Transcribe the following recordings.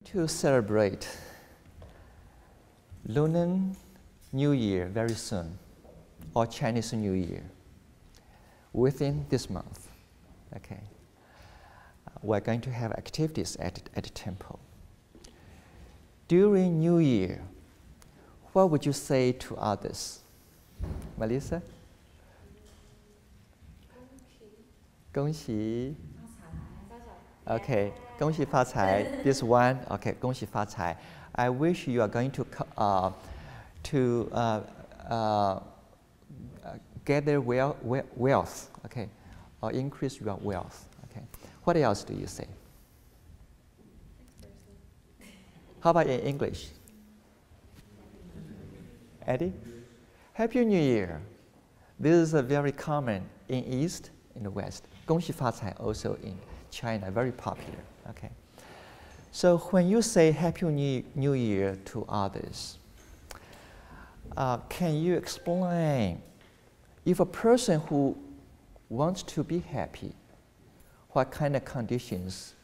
To celebrate Lunar New Year very soon, or Chinese New Year, within this month. Okay, we're going to have activities at the temple. During New Year, what would you say to others? Melissa? 恭喜 Okay, 恭喜发财. This one, okay, 恭喜发财. I wish you are going to gather wealth, okay, or increase your wealth. Okay. What else do you say? How about in English? Eddie? Happy New Year. This is very common in East, in the West. 恭喜发财 also in China, very popular. Okay. So when you say Happy New Year to others, can you explain if a person who wants to be happy, what kind of conditions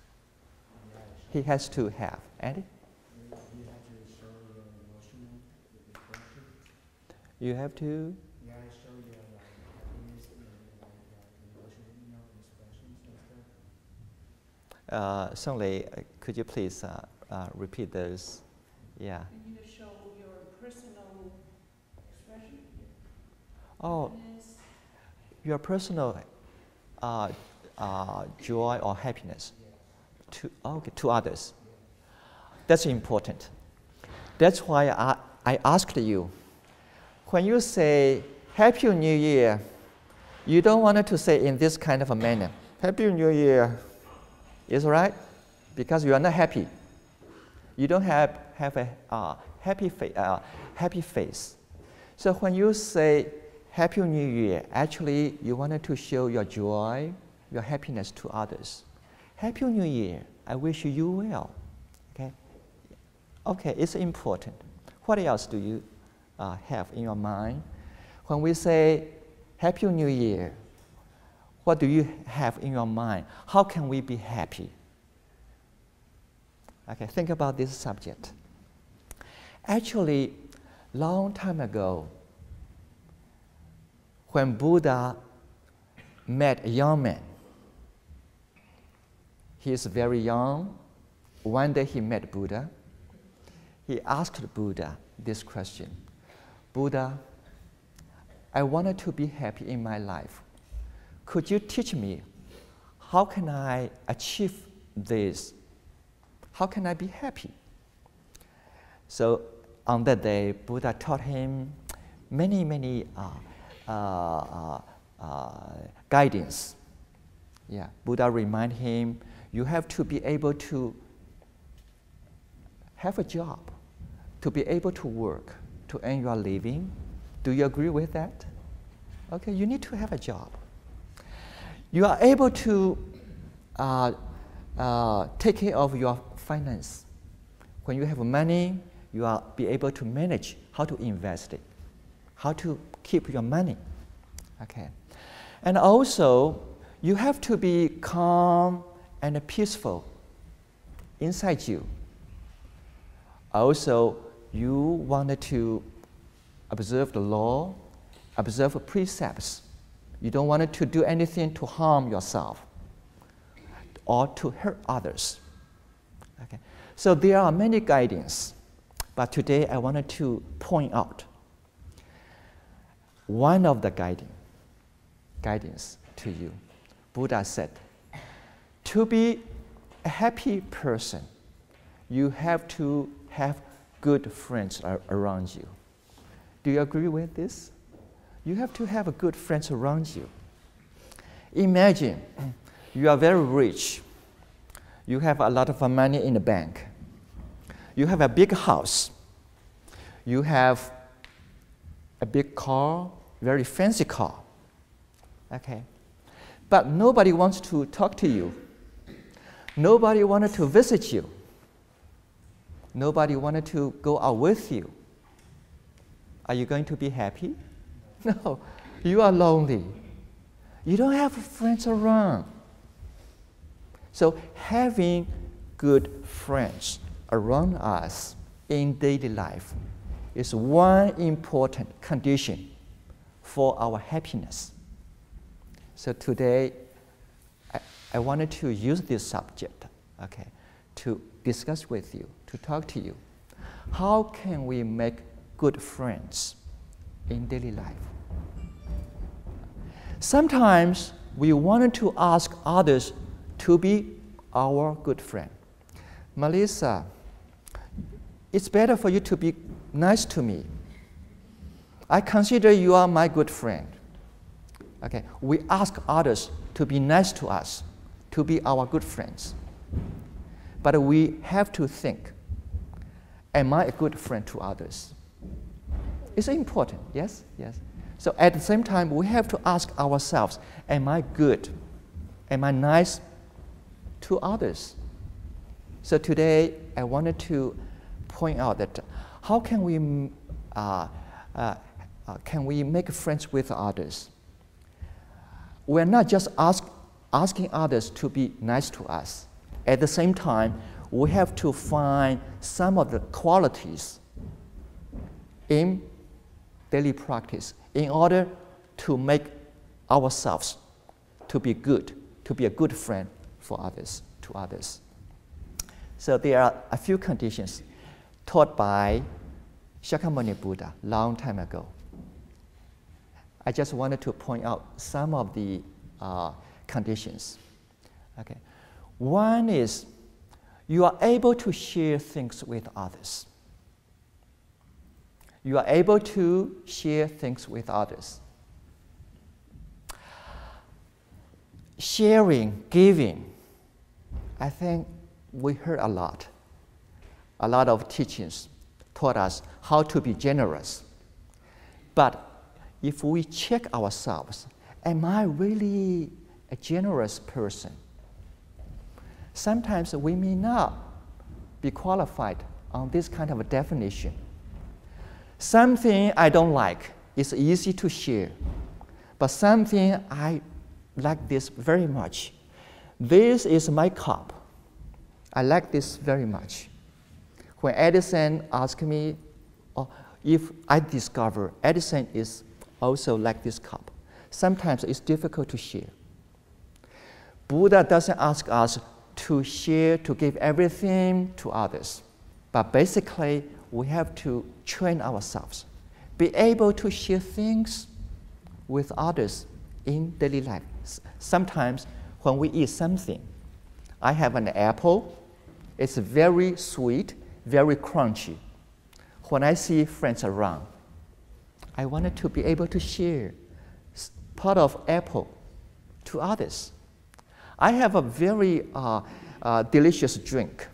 he has to have? Andy? You have to? Song Lei, could you please repeat those? Yeah. You need to show your personal expression. Oh, your personal joy or happiness to others. That's important. That's why I asked you. When you say Happy New Year, you don't want to say in this kind of a manner. Happy New Year. Is right? Because you are not happy. You don't have a happy face. So when you say Happy New Year, actually you wanted to show your joy, your happiness to others. Happy New Year. I wish you well. Okay. Okay, it's important. What else do you have in your mind when we say Happy New Year? What do you have in your mind? How can we be happy? Okay, think about this subject. Actually, long time ago, when Buddha met a young man, he is very young. One day he met Buddha. He asked Buddha this question. Buddha, I wanted to be happy in my life. Could you teach me how can I achieve this? How can I be happy? So on that day, Buddha taught him many guidance. Yeah, Buddha reminded him, you have to be able to have a job, to be able to work, to earn your living. Do you agree with that? Okay, you need to have a job. You are able to take care of your finance. When you have money, you are be able to manage how to invest it, how to keep your money. Okay, and also you have to be calm and peaceful inside you. Also, you wanted to observe the law, observe precepts. You don't want to do anything to harm yourself or to hurt others. Okay. So there are many guidance, but today I wanted to point out one of the guidance to you. Buddha said, to be a happy person, you have to have good friends around you. Do you agree with this? You have to have good friends around you. Imagine you are very rich. You have a lot of money in the bank. You have a big house. You have a big car, very fancy car. Okay. But nobody wants to talk to you. Nobody wanted to visit you. Nobody wanted to go out with you. Are you going to be happy? No, you are lonely. You don't have friends around. So having good friends around us in daily life is one important condition for our happiness. So today, I wanted to use this subject, okay, to discuss with you, to talk to you. How can we make good friends in daily life? Sometimes we wanted to ask others to be our good friend. Melissa, it's better for you to be nice to me. I consider you are my good friend. Okay, we ask others to be nice to us, to be our good friends. But we have to think, am I a good friend to others? It's important, yes? Yes. So at the same time, we have to ask ourselves, am I good? Am I nice to others? So today, I wanted to point out that how can we make friends with others? We're not just asking others to be nice to us. At the same time, we have to find some of the qualities in daily practice in order to make ourselves to be good, to be a good friend for others, to others. So there are a few conditions taught by Shakyamuni Buddha long time ago. I just wanted to point out some of the conditions. Okay. One is you are able to share things with others. You are able to share things with others. Sharing, giving, I think we heard a lot. A lot of teachings taught us how to be generous. But if we check ourselves, am I really a generous person? Sometimes we may not be qualified on this kind of a definition. Something I don't like is easy to share, but something I like this very much. This is my cup. I like this very much. When Edison asked me if I discover Edison is also like this cup, sometimes it's difficult to share. Buddha doesn't ask us to share, to give everything to others. But basically, we have to train ourselves, be able to share things with others in daily life. Sometimes when we eat something, I have an apple, it's very sweet, very crunchy. When I see friends around, I wanted to be able to share part of apple to others. I have a very delicious drink.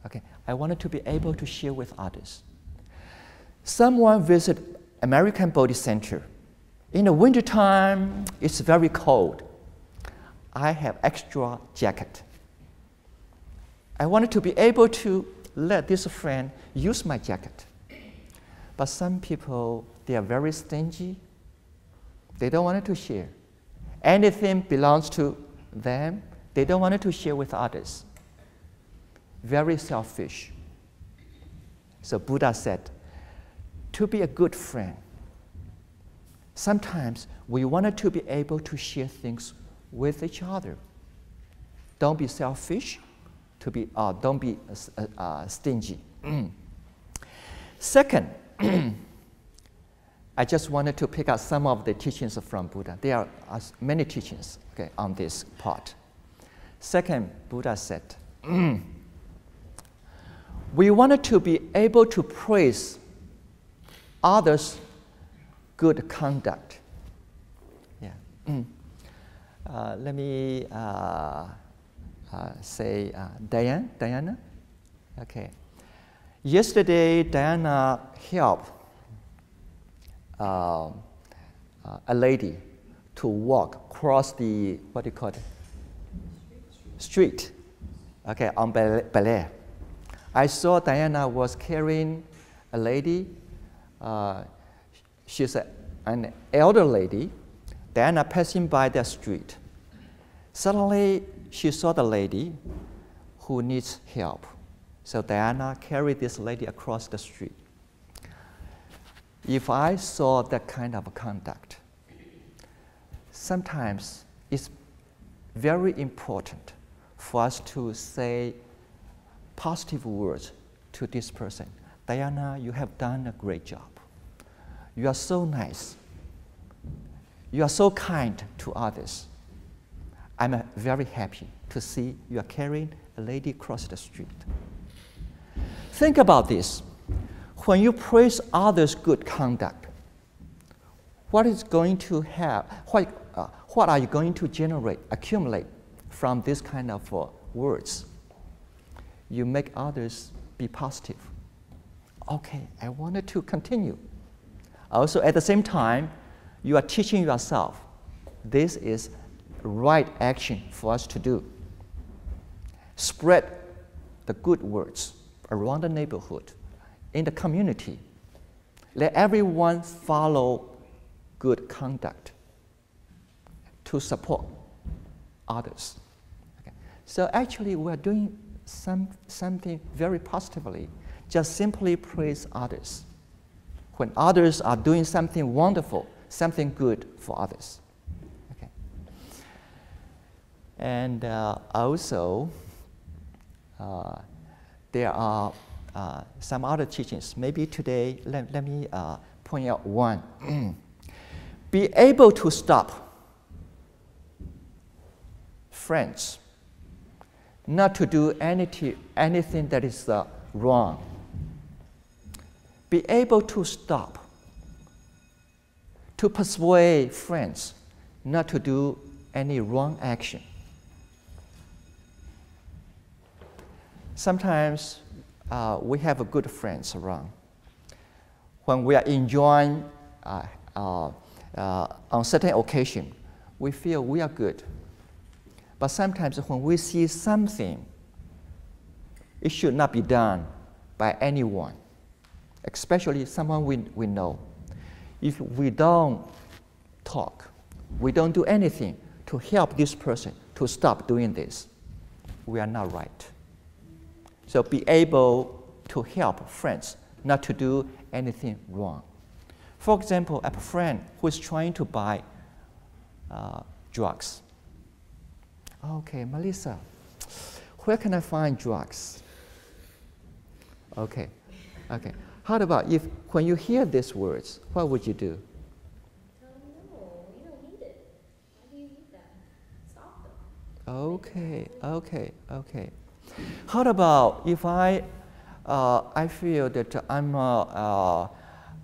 Okay, I wanted to be able to share with others. Someone visit American Body Center. In the wintertime, it's very cold. I have extra jacket. I wanted to be able to let this friend use my jacket. But some people, they are very stingy. They don't want to share. Anything belongs to them, they don't want to share with others. Very selfish. So Buddha said, to be a good friend, sometimes we wanted to be able to share things with each other. Don't be selfish, don't be stingy. Second, I just wanted to pick out some of the teachings from Buddha. There are many teachings on this part. Second, Buddha said, we wanted to be able to praise others' good conduct. Yeah. Let me say Diana. Okay. Yesterday, Diana helped a lady to walk across the, what do you call it? Street, okay, on Bel Air. I saw Diana was carrying a lady. She's an elder lady. Diana passing by the street. Suddenly, she saw the lady who needs help. So Diana carried this lady across the street. If I saw that kind of conduct, sometimes it's very important for us to say positive words to this person. Diana, you have done a great job. You are so nice. You are so kind to others. I'm very happy to see you are carrying a lady across the street. Think about this. When you praise others' good conduct, what is going to have? What are you going to accumulate from this kind of words? You make others be positive. Okay, I wanted to continue. Also, at the same time, you are teaching yourself this is right action for us to do. Spread the good words around the neighborhood, in the community. Let everyone follow good conduct to support others. Okay. So actually, we're doing something very positively. Just simply praise others. When others are doing something wonderful, something good for others. Okay. And also, there are some other teachings. Maybe today, let me point out one. Be able to stop friends not to do anything that is wrong. Be able to stop, to persuade friends not to do any wrong action. Sometimes we have good friends around. When we are enjoying on certain occasion, we feel we are good. But sometimes when we see something, it should not be done by anyone, especially someone we know. If we don't talk, we don't do anything to help this person to stop doing this, we are not right. So be able to help friends not to do anything wrong. For example, a friend who is trying to buy drugs. Okay, Melissa, where can I find drugs? Okay. How about if when you hear these words, what would you do? Tell them no, you don't need it. Why do you need that? Stop them. Okay. How about if I feel that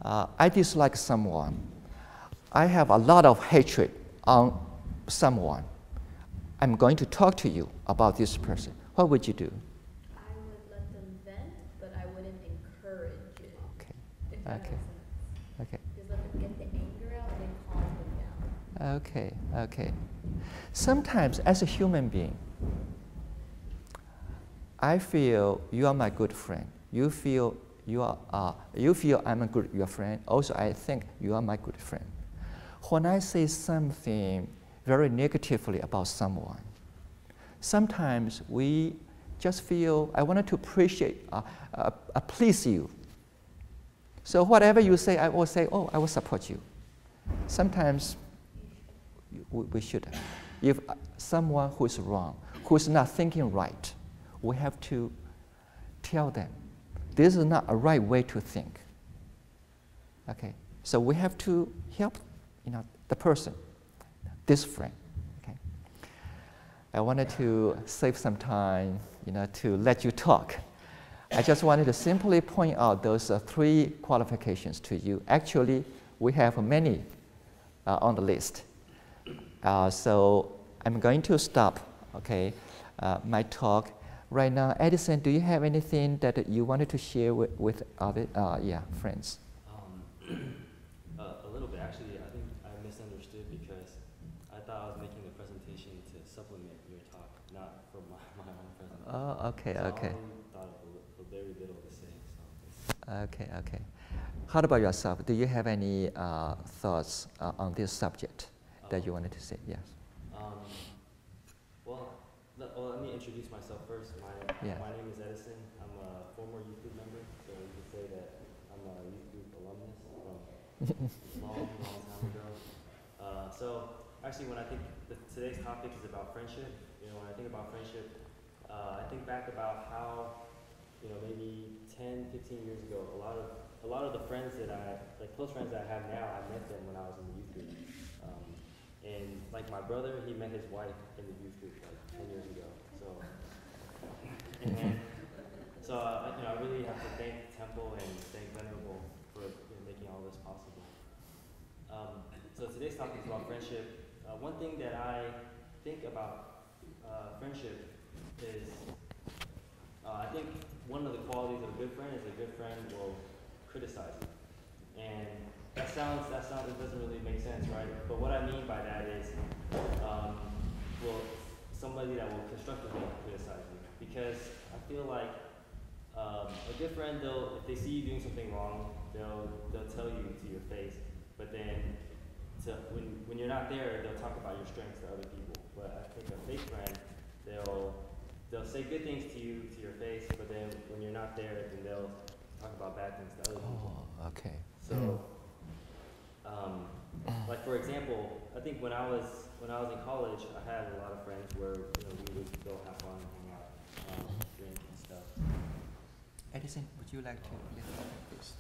I dislike someone, I have a lot of hatred on someone. I'm going to talk to you about this person. What would you do? I would let them vent, but I wouldn't encourage it. Okay. If that makes sense. Okay. Just let them get the anger out and then calm them down. Okay. Sometimes, as a human being, I feel you are my good friend. You feel I'm your friend. Also, I think you are my good friend. When I say something very negatively about someone, sometimes we just feel I wanted to please you. So whatever you say, I will say, oh, I will support you. Sometimes we shouldn't. If someone who is wrong, who is not thinking right, we have to tell them, this is not a right way to think. Okay, so we have to help, the person, this friend. Okay, I wanted to save some time, to let you talk. I just wanted to simply point out those 3 qualifications to you. Actually, we have many on the list. So I'm going to stop. Okay, my talk. Right now, Edison, do you have anything that you wanted to share with other friends? A little bit. Actually, I think I misunderstood because I thought I was making a presentation to supplement your talk, not for my own presentation. Oh, okay. So I only thought of very little to say. So Okay. How about yourself? Do you have any thoughts on this subject that you wanted to say? Yes. Well, Well, let me introduce myself first. Yeah. My name is Edison. I'm a former youth group member, so you could say that I'm a youth group alumnus from long time ago. So actually, when I think today's topic is about friendship, when I think about friendship, I think back about how, maybe 10, 15 years ago, a lot of the friends that close friends that I have now, I met them when I was in the youth group. And like my brother, he met his wife in the youth group like 10 years ago. So, I really have to thank Temple and thank Venerable for making all this possible. So today's topic is about friendship. One thing that I think about friendship is, I think one of the qualities of a good friend is a good friend will criticize you. And that sounds, it doesn't really make sense, right? But what I mean by that is, somebody that will constructively criticize you. Because I feel like a good friend, if they see you doing something wrong, they'll tell you to your face. But then, when you're not there, they'll talk about your strengths to other people. But I think a fake friend, they'll say good things to you to your face, but then when you're not there, then they'll talk about bad things to other people. Oh, okay. So, like for example, I think when I was in college, I had a lot of friends where we would go have fun, hang out, drink and stuff. Edison, would you like to get started, please?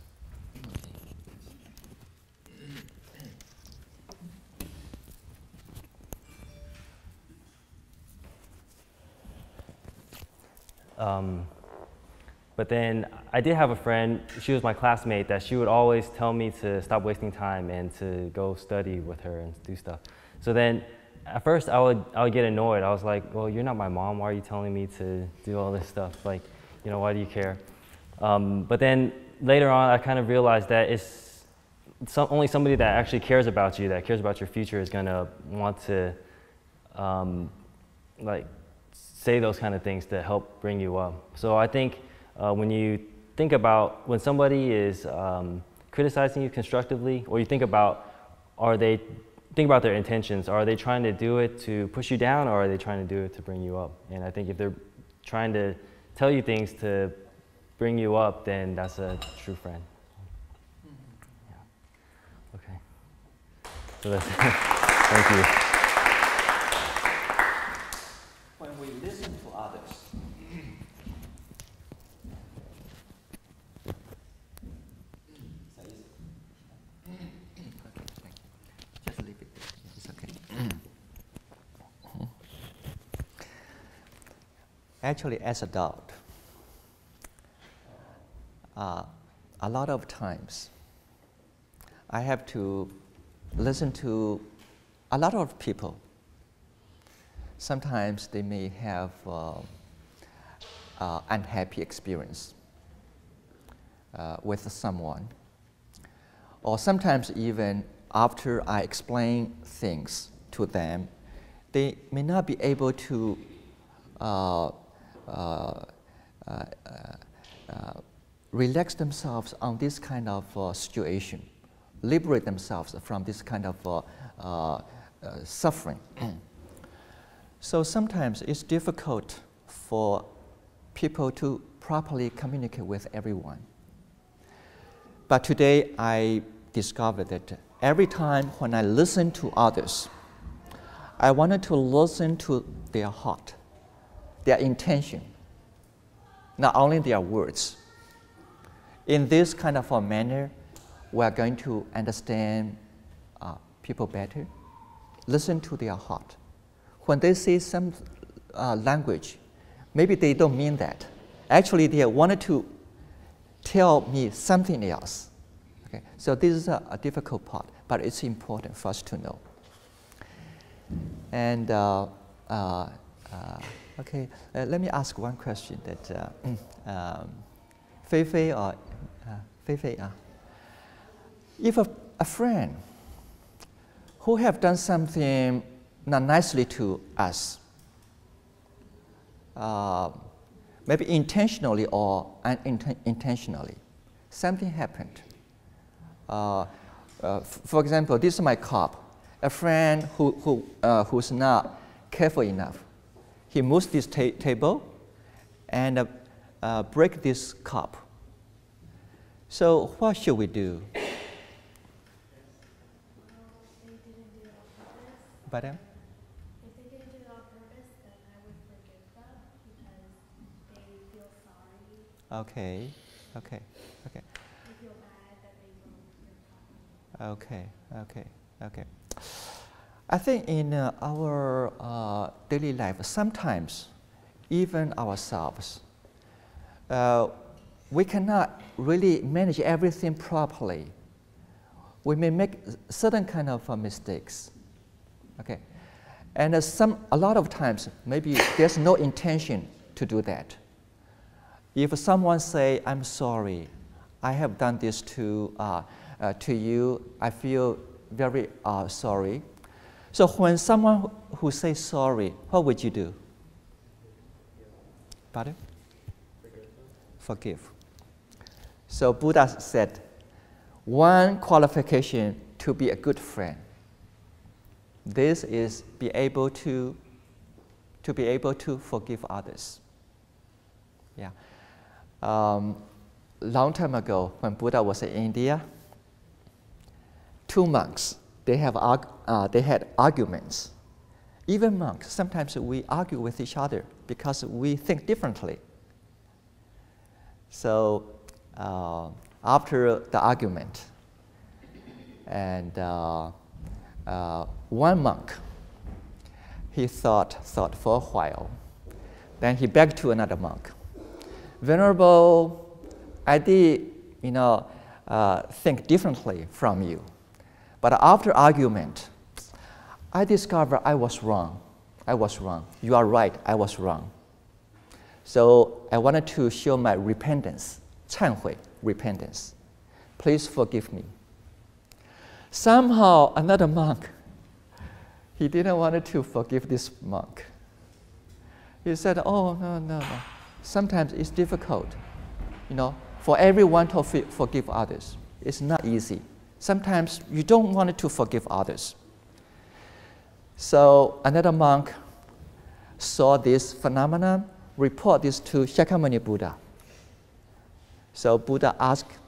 But then I did have a friend, she was my classmate, that she would always tell me to stop wasting time and to go study with her and do stuff. So then at first I would get annoyed. I was like, well, you're not my mom, why are you telling me to do all this stuff? Like, why do you care? But then later on I kind of realized that it's only somebody that actually cares about you, that cares about your future, is gonna want to say those kind of things to help bring you up. So I think when you think about when somebody is criticizing you constructively, or you think about their intentions. Are they trying to do it to push you down, or are they trying to do it to bring you up? And I think if they're trying to tell you things to bring you up, then that's a true friend. Yeah. Okay. So that's it. Thank you. When we listen to others, just leave it there. It's okay. Actually, as adult, a lot of times I have to listen to a lot of people. Sometimes they may have unhappy experience with someone, or sometimes even after I explain things to them, they may not be able to relax themselves on this kind of situation, liberate themselves from this kind of suffering. So sometimes it's difficult for people to properly communicate with everyone. But today I discovered that every time when I listen to others, I wanted to listen to their heart, their intention, not only their words. In this kind of a manner, we are going to understand people better, listen to their heart. When they say some language, maybe they don't mean that. Actually, they wanted to tell me something else. Okay? So this is a difficult part, but it's important for us to know. And okay, let me ask one question that Fei Fei or Fei Fei, if a friend who have done something not nicely to us, maybe intentionally or unintentionally, something happened. For example, this is my cup. A friend who's not careful enough, he moves this table and break this cup. So what should we do? Well, they didn't do it on purpose. Madam? If they didn't do it on purpose, then I would forgive them because they feel sorry. Okay, okay, okay. They feel bad that they broke your cup. Okay, okay, okay. I think in our daily life, sometimes, even ourselves, we cannot really manage everything properly. We may make certain kind of mistakes, okay? And a lot of times, maybe there's no intention to do that. If someone say, "I'm sorry, I have done this to you, I feel very sorry." So when someone who says sorry, what would you do? Pardon? Forgive. So Buddha said, one qualification to be a good friend. This is be able to forgive others. Yeah. Long time ago, when Buddha was in India, two monks, they had arguments. Even monks, sometimes we argue with each other because we think differently. So after the argument, and one monk, he thought for a while. Then he begged to another monk, "Venerable, I did, think differently from you. But after argument, I discovered I was wrong. I was wrong. You are right, I was wrong. So I wanted to show my repentance, 忏悔, repentance. Please forgive me." Somehow another monk, he didn't want to forgive this monk. He said, "Oh, no. Sometimes it's difficult, for everyone to forgive others. It's not easy. Sometimes you don't want to forgive others." So another monk saw this phenomenon, report this to Shakyamuni Buddha. So Buddha asked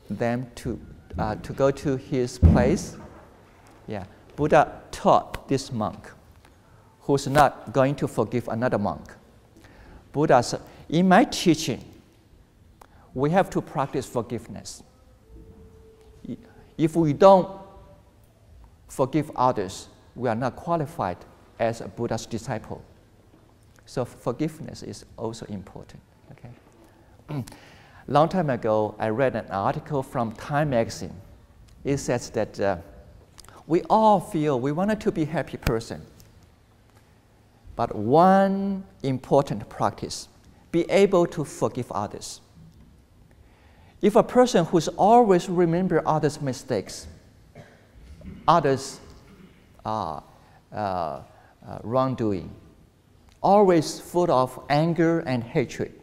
them to go to his place. Yeah, Buddha taught this monk, who's not going to forgive another monk. Buddha said, "In my teaching, we have to practice forgiveness. If we don't forgive others, we are not qualified as a Buddha's disciple. So forgiveness is also important." Okay. Long time ago, I read an article from Time magazine. It says that we all feel we wanted to be a happy person. But one important practice, be able to forgive others. If a person who's always remember others' mistakes, others' wrongdoing, always full of anger and hatred,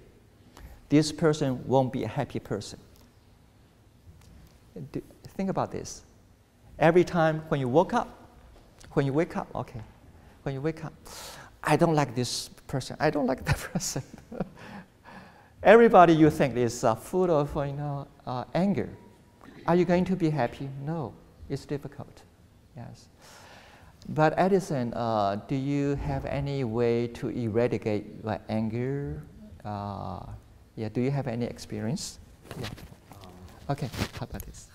this person won't be a happy person. Think about this. Every time when you wake up, I don't like this person, I don't like that person. Everybody you think is full of anger. Are you going to be happy? No, it's difficult. Yes. But Edison, do you have any way to eradicate anger? Do you have any experience? Yeah. Okay, how about this?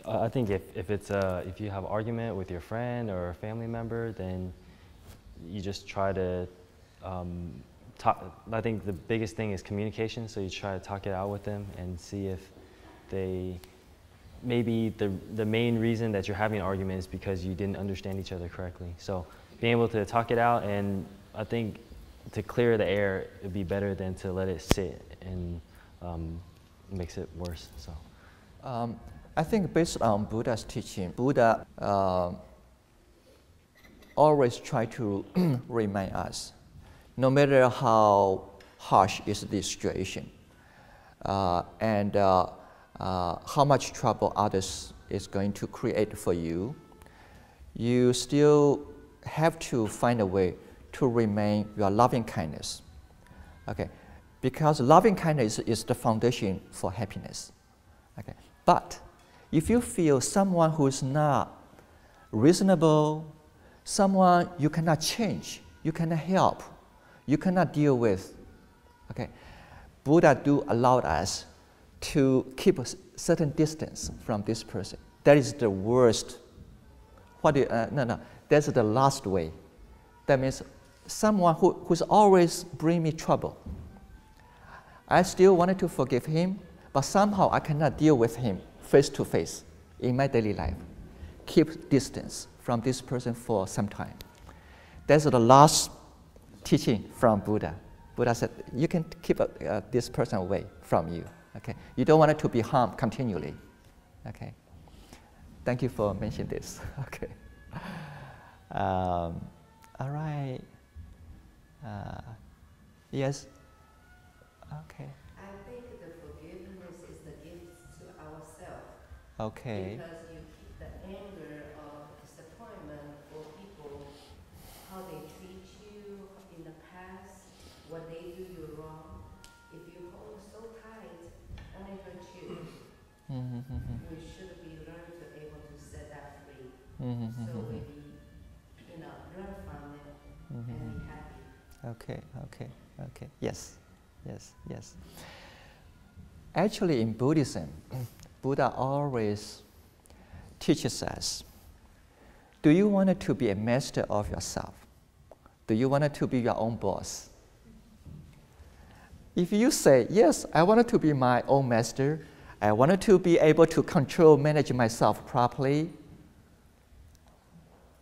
I think if you have an argument with your friend or a family member, then you just try to talk. I think the biggest thing is communication. So you try to talk it out with them and see if maybe the main reason that you're having an argument is because you didn't understand each other correctly. So being able to talk it out, and I think to clear the air, it'd be better than to let it sit and makes it worse. So. I think based on Buddha's teaching, Buddha always try to remind us, no matter how harsh is the situation, and how much trouble others is going to create for you, you still have to find a way to remain your loving kindness. Okay, because loving kindness is the foundation for happiness. Okay, but if you feel someone who is not reasonable, someone you cannot change, you cannot help, you cannot deal with, okay, Buddha do allow us to keep a certain distance from this person. That is the worst. That's the last way. That means someone who's always bring me trouble. I still wanted to forgive him, but somehow I cannot deal with him face to face in my daily life. Keep distance from this person for some time. That's the last teaching from Buddha. Buddha said, you can keep this person away from you. Okay? You don't want it to be harmed continually. Okay? Thank you for mentioning this. Okay. All right. Yes? Okay. I think the forgiveness is the gift to ourselves. Okay. Because you keep the anger or disappointment for people, how they treat you in the past, what they do you wrong. If you hold so tight, only hurt you. You should be learned to able to set that free. So we, learn from it and be happy. Okay. Yes. Actually, in Buddhism, Buddha always teaches us, do you want to be a master of yourself? Do you want to be your own boss? If you say, yes, I wanted to be my own master, I wanted to be able to control, manage myself properly,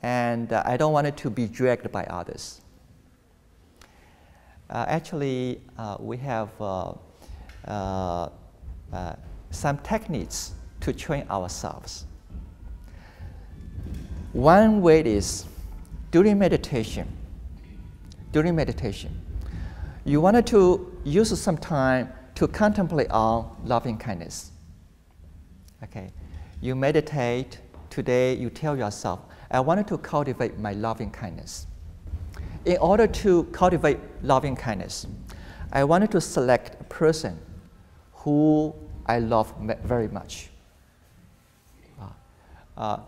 and I don't want it to be dragged by others. Actually, we have some techniques to train ourselves. One way is during meditation, you wanted to use some time to contemplate on loving kindness. Okay, you meditate. Today, you tell yourself, I wanted to cultivate my loving kindness. In order to cultivate loving kindness, I wanted to select a person who I love very much.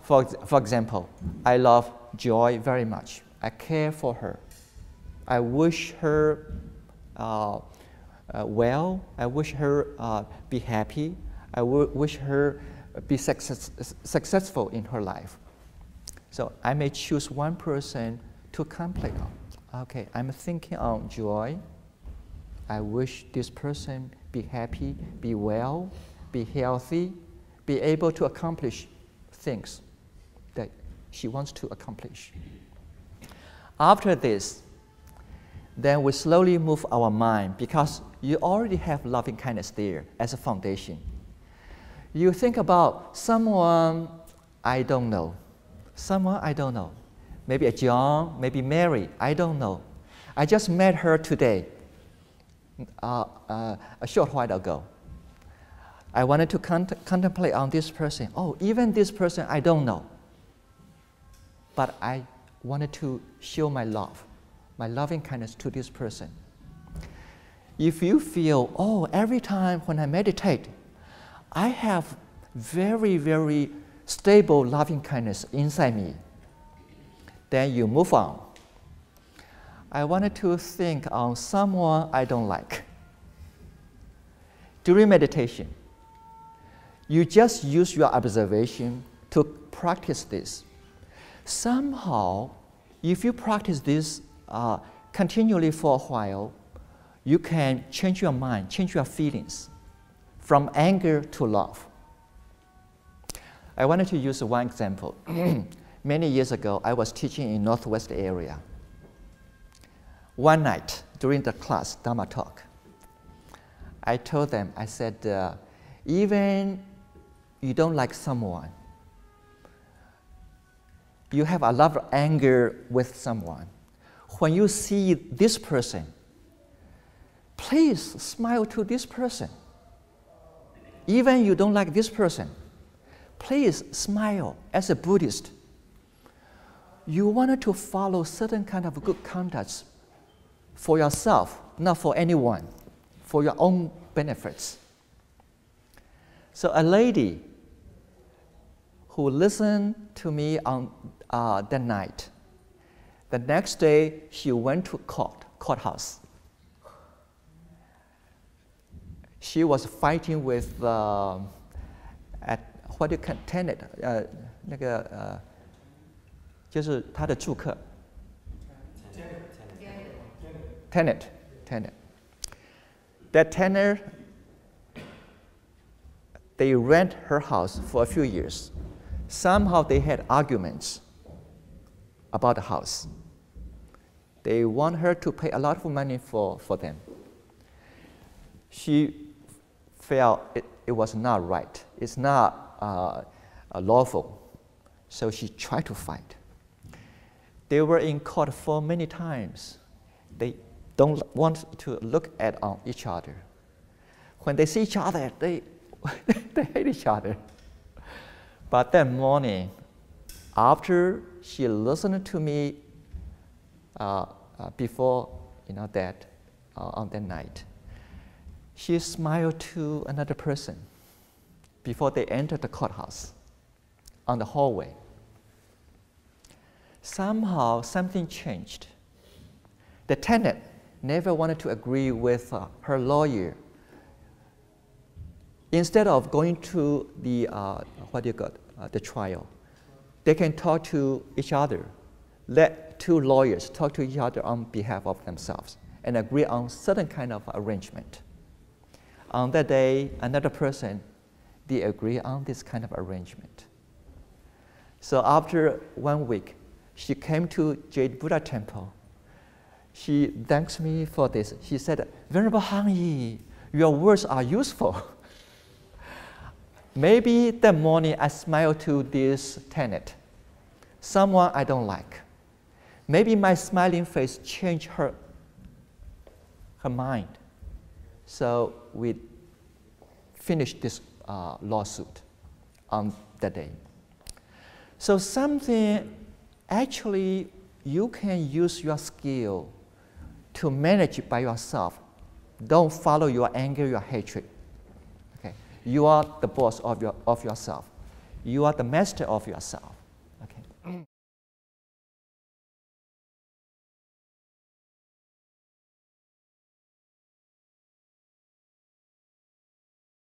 For example, I love Joy very much. I care for her. I wish her well. I wish her be happy. I wish her be successful in her life. So I may choose one person to contemplate on. Okay, I'm thinking on Joy. I wish this person be happy, be well, be healthy, be able to accomplish things that she wants to accomplish. After this, then we slowly move our mind because you already have loving kindness there as a foundation. You think about someone I don't know. Maybe a John, maybe Mary, I don't know. I just met her today, a short while ago. I wanted to contemplate on this person. Oh, even this person I don't know. But I wanted to show my love, my loving kindness to this person. If you feel, oh, every time when I meditate, I have very, very stable loving kindness inside me, then you move on. I wanted to think on someone I don't like. During meditation, you just use your observation to practice this. Somehow, if you practice this continually for a while, you can change your mind, change your feelings from anger to love. I wanted to use one example. Many years ago, I was teaching in Northwest area. One night during the class, Dharma talk, I told them, I said, even you don't like someone, you have a lot of anger with someone. When you see this person, please smile to this person. even you don't like this person, please smile. As a Buddhist, you wanted to follow certain kind of good conducts for yourself, not for anyone, for your own benefits. So a lady who listened to me on that night, the next day she went to courthouse. She was fighting with what do you call tenant 那个就是他的住客 tenant. That tenant, they rent her house for a few years. Somehow they had arguments about the house. They want her to pay a lot of money for them. She felt it was not right. It's not lawful. So she tried to fight. They were in court for many times. They don't want to look at each other. When they see each other, they hate each other. But that morning, after she listened to me before that on that night, she smiled to another person before they entered the courthouse on the hallway. Somehow something changed. The tenant never wanted to agree with her lawyer. Instead of going to the the trial, they can talk to each other. Let two lawyers talk to each other on behalf of themselves and agree on certain kind of arrangement. On that day, another person, they agree on this kind of arrangement. So after 1 week, she came to Jade Buddha Temple. She thanks me for this. She said, "Venerable Hangyi, your words are useful." Maybe that morning I smiled to this tenant, someone I don't like. Maybe my smiling face changed her mind. So we finished this lawsuit on that day. So something, actually, you can use your skill to manage it by yourself. Don't follow your anger, your hatred. Okay? You are the boss of yourself. You are the master of yourself.